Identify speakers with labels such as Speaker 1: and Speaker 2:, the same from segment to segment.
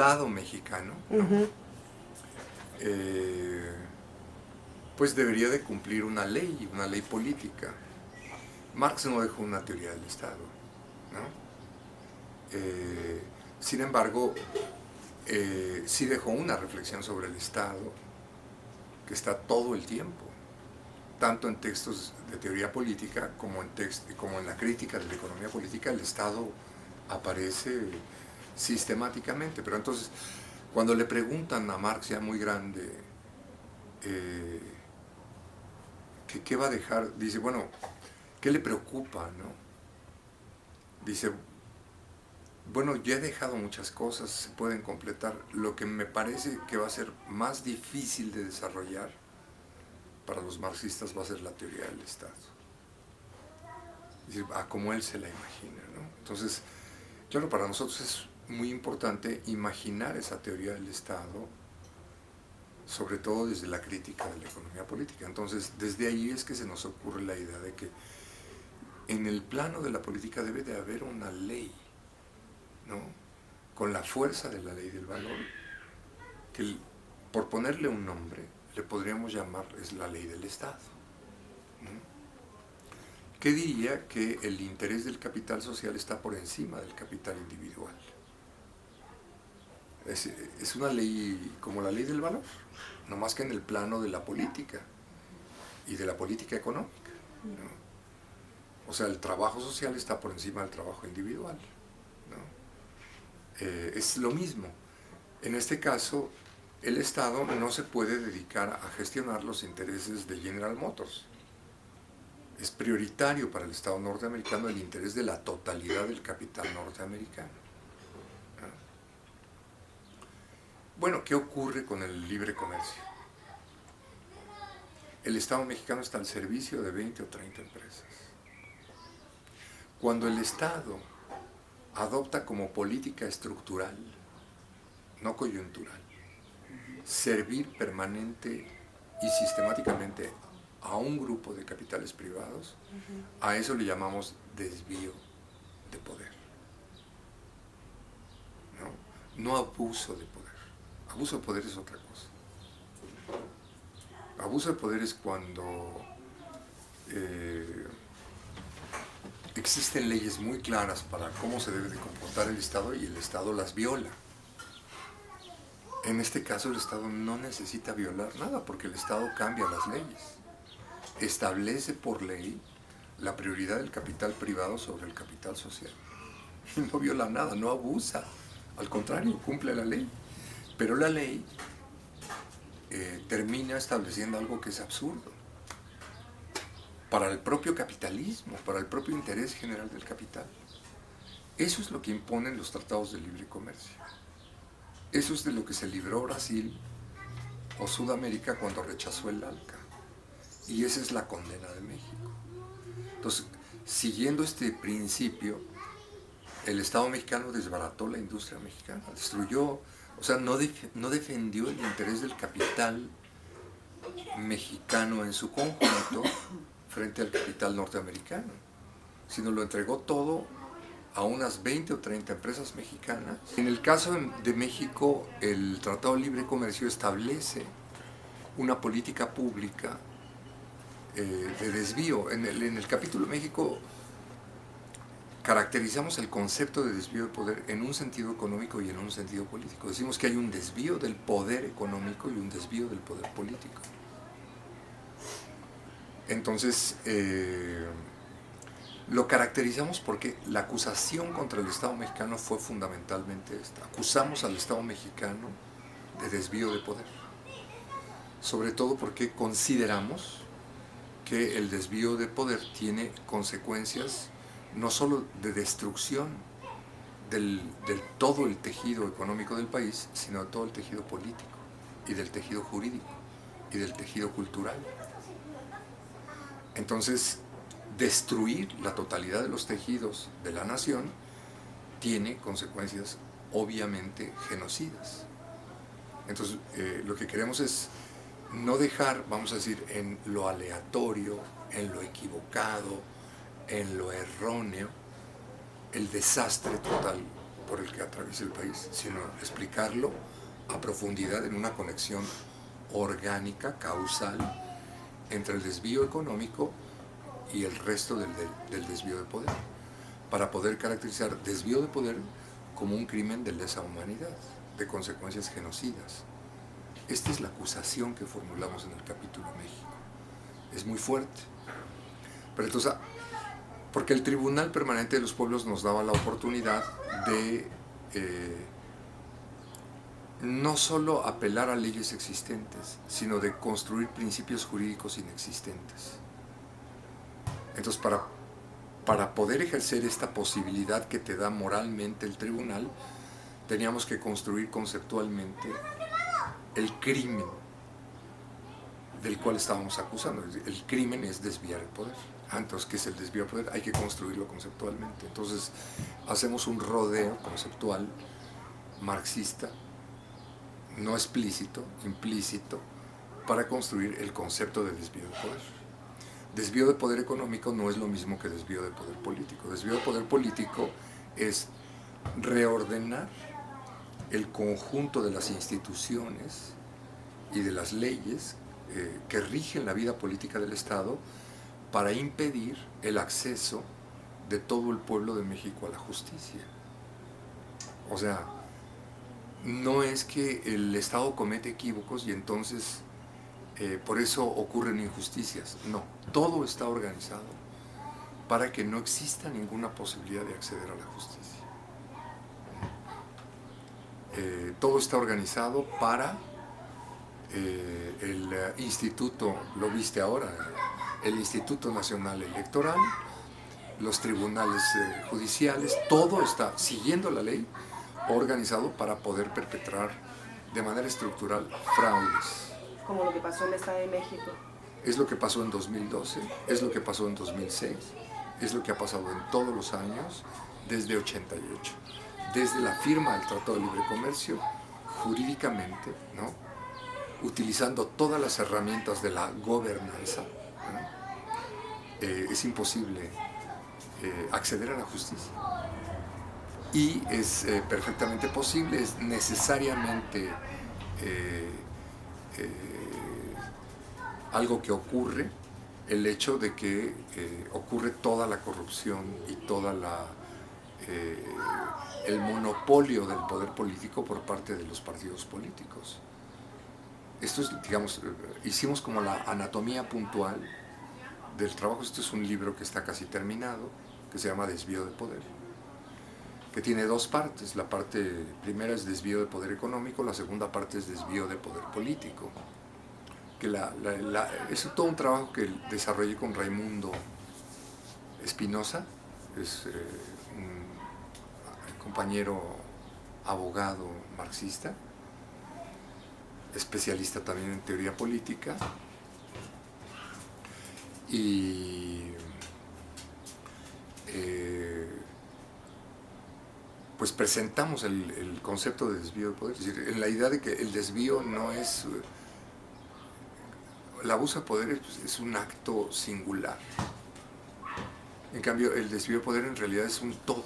Speaker 1: Estado mexicano, ¿no? Pues debería de cumplir una ley política. Marx no dejó una teoría del Estado, ¿no? Sin embargo, sí dejó una reflexión sobre el Estado que está todo el tiempo, tanto en textos de teoría política como en la crítica de la economía política. El Estado aparece sistemáticamente. Pero entonces, cuando le preguntan a Marx, ya muy grande, que qué va a dejar, dice, bueno, ¿qué le preocupa, no? Dice, bueno, ya he dejado muchas cosas, se pueden completar. Lo que me parece que va a ser más difícil de desarrollar para los marxistas va a ser la teoría del Estado. Es decir, como él se la imagina, ¿no? Entonces, claro, para nosotros es muy importante imaginar esa teoría del Estado, sobre todo desde la crítica de la economía política. Entonces, desde ahí es que se nos ocurre la idea de que en el plano de la política debe de haber una ley, ¿no? Con la fuerza de la ley del valor, que por ponerle un nombre, le podríamos llamar es la ley del Estado, ¿no? Que diría que el interés del capital social está por encima del capital individual. Es una ley como la ley del valor, no más que en el plano de la política y de la política económica, ¿no? O sea, el trabajo social está por encima del trabajo individual, ¿no? Es lo mismo. En este caso, el Estado no se puede dedicar a gestionar los intereses de General Motors. Es prioritario para el Estado norteamericano el interés de la totalidad del capital norteamericano, ¿no? Bueno, ¿qué ocurre con el libre comercio? El Estado mexicano está al servicio de 20 o 30 empresas. Cuando el Estado adopta como política estructural, no coyuntural, servir permanente y sistemáticamente a un grupo de capitales privados, a eso le llamamos desvío de poder, ¿no? No abuso de poder. Abuso de poder es otra cosa. Abuso de poder es cuando existen leyes muy claras para cómo se debe de comportar el Estado y el Estado las viola. En este caso el Estado no necesita violar nada porque el Estado cambia las leyes. Establece por ley la prioridad del capital privado sobre el capital social. Y no viola nada, no abusa. Al contrario, cumple la ley. Pero la ley termina estableciendo algo que es absurdo para el propio capitalismo, para el propio interés general del capital. Eso es lo que imponen los tratados de libre comercio. Eso es de lo que se libró Brasil o Sudamérica cuando rechazó el ALCA. Y esa es la condena de México. Entonces, siguiendo este principio, el Estado mexicano desbarató la industria mexicana, destruyó, o sea, no defendió el interés del capital mexicano en su conjunto frente al capital norteamericano, sino lo entregó todo a unas 20 o 30 empresas mexicanas. En el caso de México, el Tratado de Libre Comercio establece una política pública de desvío. En el capítulo de México caracterizamos el concepto de desvío de poder en un sentido económico y en un sentido político. Decimos que hay un desvío del poder económico y un desvío del poder político. Entonces, lo caracterizamos porque la acusación contra el Estado mexicano fue fundamentalmente esta. Acusamos al Estado mexicano de desvío de poder. Sobre todo porque consideramos que el desvío de poder tiene consecuencias no solo de destrucción del todo el tejido económico del país, sino de todo el tejido político y del tejido jurídico y del tejido cultural. Entonces, destruir la totalidad de los tejidos de la nación tiene consecuencias obviamente genocidas. Entonces, lo que queremos es no dejar, vamos a decir, en lo aleatorio, en lo equivocado, en lo erróneo, el desastre total por el que atraviesa el país, sino explicarlo a profundidad en una conexión orgánica, causal, entre el desvío económico y el resto del desvío de poder, para poder caracterizar desvío de poder como un crimen de lesa humanidad, de consecuencias genocidas. Esta es la acusación que formulamos en el capítulo México. Es muy fuerte. Pero entonces, porque el Tribunal Permanente de los Pueblos nos daba la oportunidad de no solo apelar a leyes existentes, sino de construir principios jurídicos inexistentes. Entonces, para poder ejercer esta posibilidad que te da moralmente el tribunal, teníamos que construir conceptualmente el crimen del cual estábamos acusando. El crimen es desviar el poder. Entonces, ¿qué es el desvío de poder? Hay que construirlo conceptualmente. Entonces, hacemos un rodeo conceptual marxista, no explícito, implícito, para construir el concepto de desvío de poder. Desvío de poder económico no es lo mismo que desvío de poder político. Desvío de poder político es reordenar el conjunto de las instituciones y de las leyes que rigen la vida política del Estado para impedir el acceso de todo el pueblo de México a la justicia. O sea, no es que el Estado comete equívocos y entonces por eso ocurren injusticias. No, todo está organizado para que no exista ninguna posibilidad de acceder a la justicia. Todo está organizado para el instituto, lo viste ahora, el Instituto Nacional Electoral, los tribunales judiciales, todo está siguiendo la ley, organizado para poder perpetrar de manera estructural fraudes.
Speaker 2: Como lo que pasó en el Estado de México.
Speaker 1: Es lo que pasó en 2012, es lo que pasó en 2006, es lo que ha pasado en todos los años desde 88. Desde la firma del Tratado de Libre Comercio, jurídicamente, ¿no?, utilizando todas las herramientas de la gobernanza, ¿no?, es imposible acceder a la justicia. Y es perfectamente posible, es necesariamente algo que ocurre, el hecho de que ocurre toda la corrupción y toda el monopolio del poder político por parte de los partidos políticos. Esto es, digamos, hicimos como la anatomía puntual del trabajo. Este es un libro que está casi terminado, que se llama Desvío de Poder, que tiene dos partes. La parte primera es desvío de poder económico, la segunda parte es desvío de poder político. Que es todo un trabajo que desarrollé con Raimundo Espinosa, es un compañero abogado marxista, especialista también en teoría política, y pues presentamos el concepto de desvío de poder, es decir, en la idea de que el desvío no es... El abuso de poder es un acto singular. En cambio, el desvío de poder en realidad es un todo,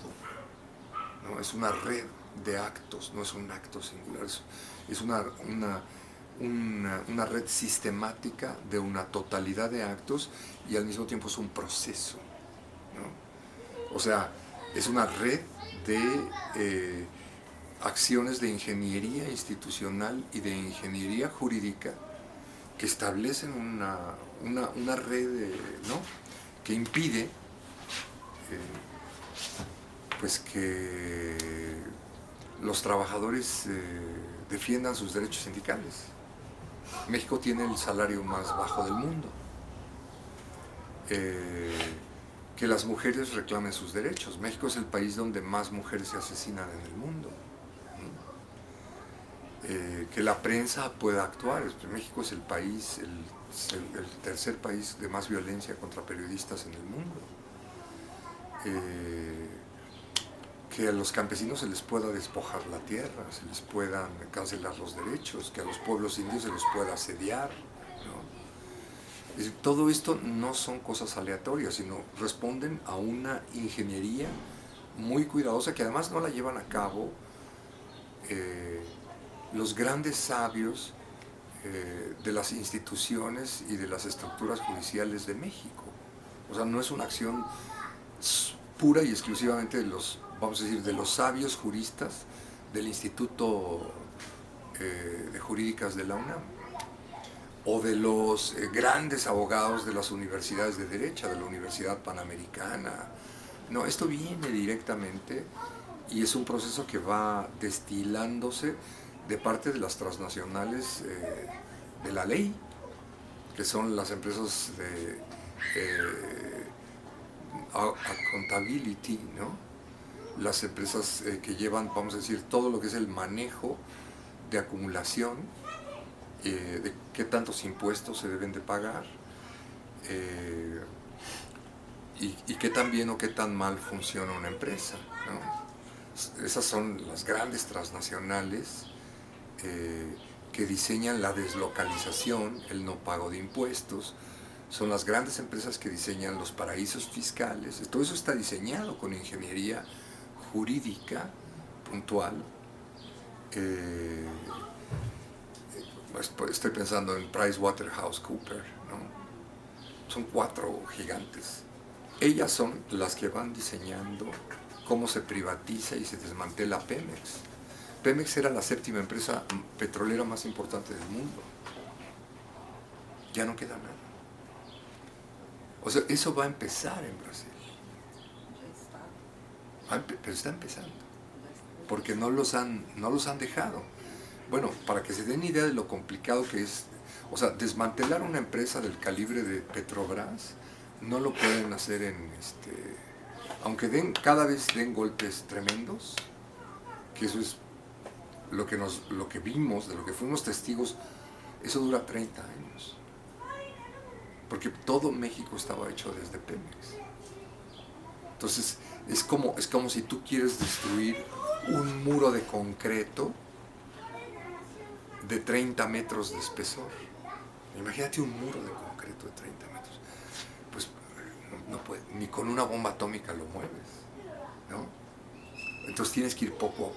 Speaker 1: ¿no? Es una red de actos, no es un acto singular, es una red sistemática de una totalidad de actos y al mismo tiempo es un proceso, ¿no? O sea, es una red de acciones de ingeniería institucional y de ingeniería jurídica que establecen una red, ¿no?, que impide pues que los trabajadores defiendan sus derechos sindicales. México tiene el salario más bajo del mundo. Que las mujeres reclamen sus derechos. México es el país donde más mujeres se asesinan en el mundo. Que la prensa pueda actuar. México es el país, el tercer país de más violencia contra periodistas en el mundo. Que a los campesinos se les pueda despojar la tierra, se les puedan cancelar los derechos, que a los pueblos indios se les pueda asediar, ¿no? Es decir, todo esto no son cosas aleatorias, sino responden a una ingeniería muy cuidadosa, que además no la llevan a cabo los grandes sabios de las instituciones y de las estructuras judiciales de México. O sea, no es una acción pura y exclusivamente de los, vamos a decir, de los sabios juristas del Instituto de Jurídicas de la UNAM, o de los grandes abogados de las universidades de derecha, de la Universidad Panamericana. No, esto viene directamente y es un proceso que va destilándose de parte de las transnacionales de la ley, que son las empresas de accountability, ¿no? Las empresas que llevan, vamos a decir, todo lo que es el manejo de acumulación, de qué tantos impuestos se deben de pagar, y qué tan bien o qué tan mal funciona una empresa, ¿no? Esas son las grandes transnacionales que diseñan la deslocalización, el no pago de impuestos. Son las grandes empresas que diseñan los paraísos fiscales. Todo eso está diseñado con ingeniería jurídica puntual. Estoy pensando en PricewaterhouseCoopers, ¿no? Son 4 gigantes. Ellas son las que van diseñando cómo se privatiza y se desmantela Pemex. Pemex era la 7ª empresa petrolera más importante del mundo. Ya no queda nada. O sea, eso va a empezar en Brasil. Pero está empezando. Porque no los han dejado. Bueno, para que se den idea de lo complicado que es, o sea, desmantelar una empresa del calibre de Petrobras, no lo pueden hacer aunque cada vez den golpes tremendos, que eso es lo que vimos, de lo que fuimos testigos, eso dura 30 años. Porque todo México estaba hecho desde Pemex. Entonces, es como si tú quieres destruir un muro de concreto de 30 metros de espesor. Imagínate un muro de concreto de 30 metros. Pues no puede, ni con una bomba atómica lo mueves, ¿no? Entonces tienes que ir poco a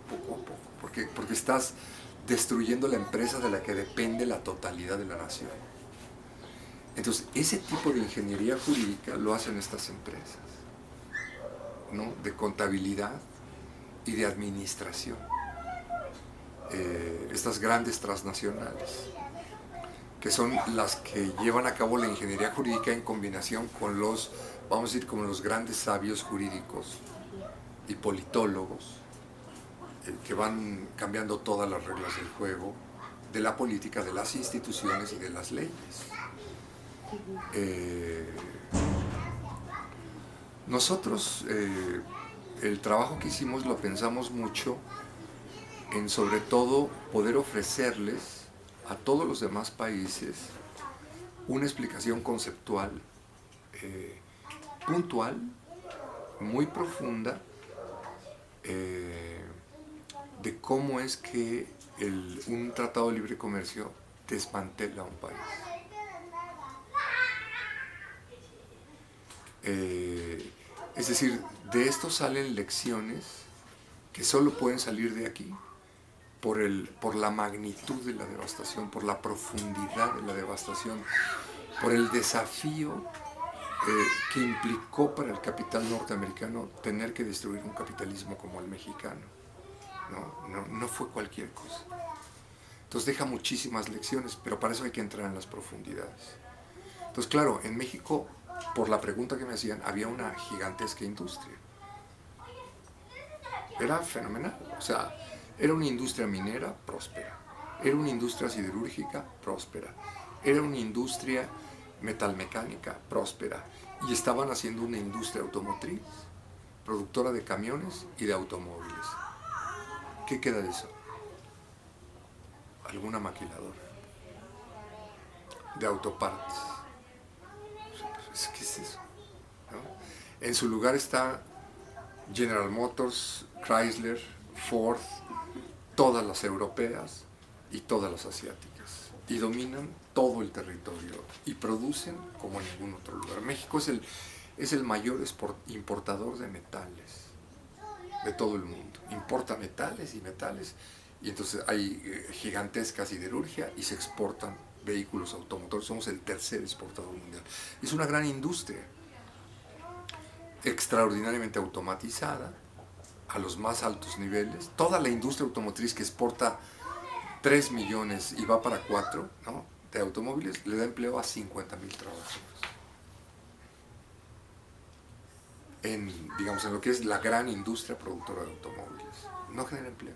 Speaker 1: poco, porque estás destruyendo la empresa de la que depende la totalidad de la nación. Entonces, ese tipo de ingeniería jurídica lo hacen estas empresas, ¿no? De contabilidad y de administración. Estas grandes transnacionales, que son las que llevan a cabo la ingeniería jurídica en combinación con los, vamos a decir, como los grandes sabios jurídicos y politólogos, que van cambiando todas las reglas del juego, de la política, de las instituciones y de las leyes. Nosotros, el trabajo que hicimos lo pensamos mucho en, sobre todo, poder ofrecerles a todos los demás países una explicación conceptual, puntual, muy profunda, de cómo es que un tratado de libre comercio desmantela un país. Es decir, de esto salen lecciones que solo pueden salir de aquí por la magnitud de la devastación, por la profundidad de la devastación, por el desafío que implicó para el capital norteamericano tener que destruir un capitalismo como el mexicano. No fue cualquier cosa. Entonces deja muchísimas lecciones, pero para eso hay que entrar en las profundidades. Entonces, claro, en México, por la pregunta que me hacían, había una gigantesca industria. Era fenomenal. O sea, era una industria minera próspera, era una industria siderúrgica próspera, era una industria metalmecánica próspera, y estaban haciendo una industria automotriz, productora de camiones y de automóviles. ¿Qué queda de eso? Alguna maquiladora de autopartes. ¿Qué es eso? ¿No? En su lugar está General Motors, Chrysler, Ford, todas las europeas y todas las asiáticas, y dominan todo el territorio y producen como en ningún otro lugar. México es es el mayor importador de metales de todo el mundo. Importa metales y metales, y entonces hay gigantesca siderurgia y se exportan vehículos automotores. Somos el tercer exportador mundial. Es una gran industria, extraordinariamente automatizada, a los más altos niveles. Toda la industria automotriz que exporta 3 millones y va para 4, ¿no?, de automóviles, le da empleo a 50,000 trabajadores. Digamos, en lo que es la gran industria productora de automóviles. No genera empleo.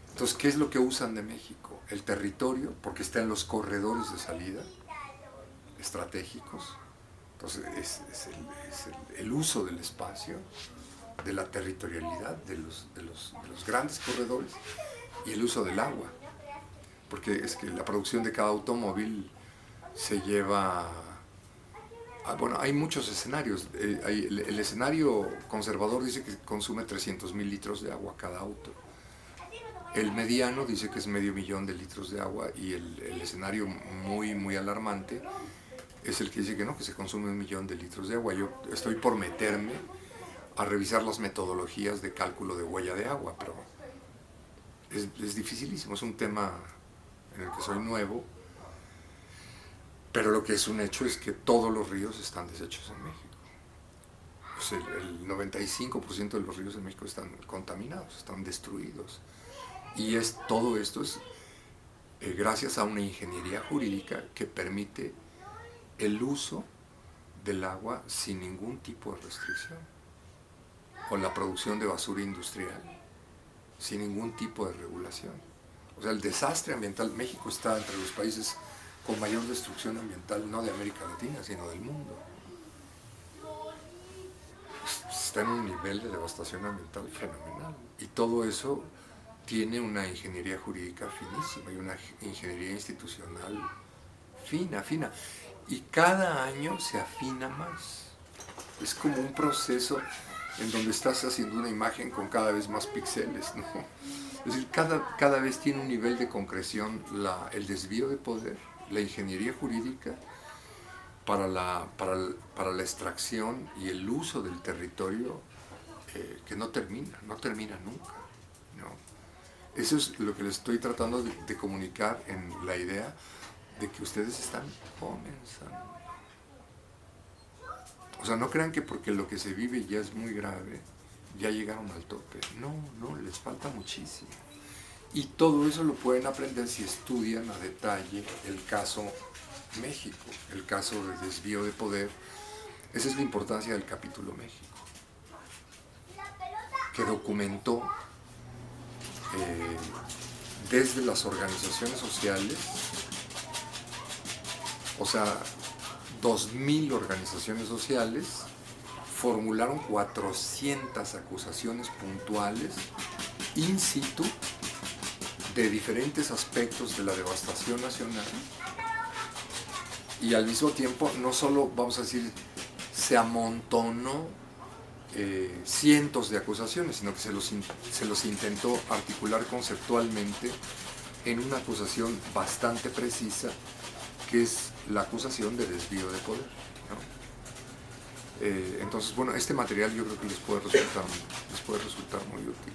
Speaker 1: Entonces, ¿qué es lo que usan de México? El territorio, porque está en los corredores de salida estratégicos. Entonces, es el uso del espacio, de la territorialidad, de los grandes corredores, y el uso del agua. Porque es que la producción de cada automóvil se lleva... Bueno, hay muchos escenarios. El escenario conservador dice que consume 300,000 litros de agua cada auto. El mediano dice que es 500,000 de litros de agua, y el escenario muy, muy alarmante es el que dice que no, que se consume 1,000,000 de litros de agua. Yo estoy por meterme a revisar las metodologías de cálculo de huella de agua, pero es dificilísimo, es un tema en el que soy nuevo. Pero lo que es un hecho es que todos los ríos están deshechos en México. Pues el 95% de los ríos en México están contaminados, están destruidos. Y todo esto es gracias a una ingeniería jurídica que permite el uso del agua sin ningún tipo de restricción, o la producción de basura industrial sin ningún tipo de regulación. O sea, el desastre ambiental, México está entre los países con mayor destrucción ambiental, no de América Latina, sino del mundo. Está en un nivel de devastación ambiental fenomenal. Y todo eso tiene una ingeniería jurídica finísima y una ingeniería institucional fina. Y cada año se afina más. Es como un proceso en donde estás haciendo una imagen con cada vez más píxeles, ¿no? Es decir, cada vez tiene un nivel de concreción el desvío de poder, la ingeniería jurídica para la extracción y el uso del territorio, que no termina nunca, ¿no? Eso es lo que les estoy tratando de comunicar en la idea de que ustedes están comenzando. O sea, no crean que porque lo que se vive ya es muy grave, ya llegaron al tope. No, les falta muchísimo. Y todo eso lo pueden aprender si estudian a detalle el caso México, el caso de desvío de poder. Esa es la importancia del capítulo México, que documentó desde las organizaciones sociales, o sea, 2,000 organizaciones sociales formularon 400 acusaciones puntuales in situ de diferentes aspectos de la devastación nacional, y al mismo tiempo no solo, vamos a decir, se amontonó cientos de acusaciones, sino que se los intentó articular conceptualmente en una acusación bastante precisa, que es la acusación de desvío de poder, ¿no? Entonces, bueno, este material yo creo que les puede resultar muy útil.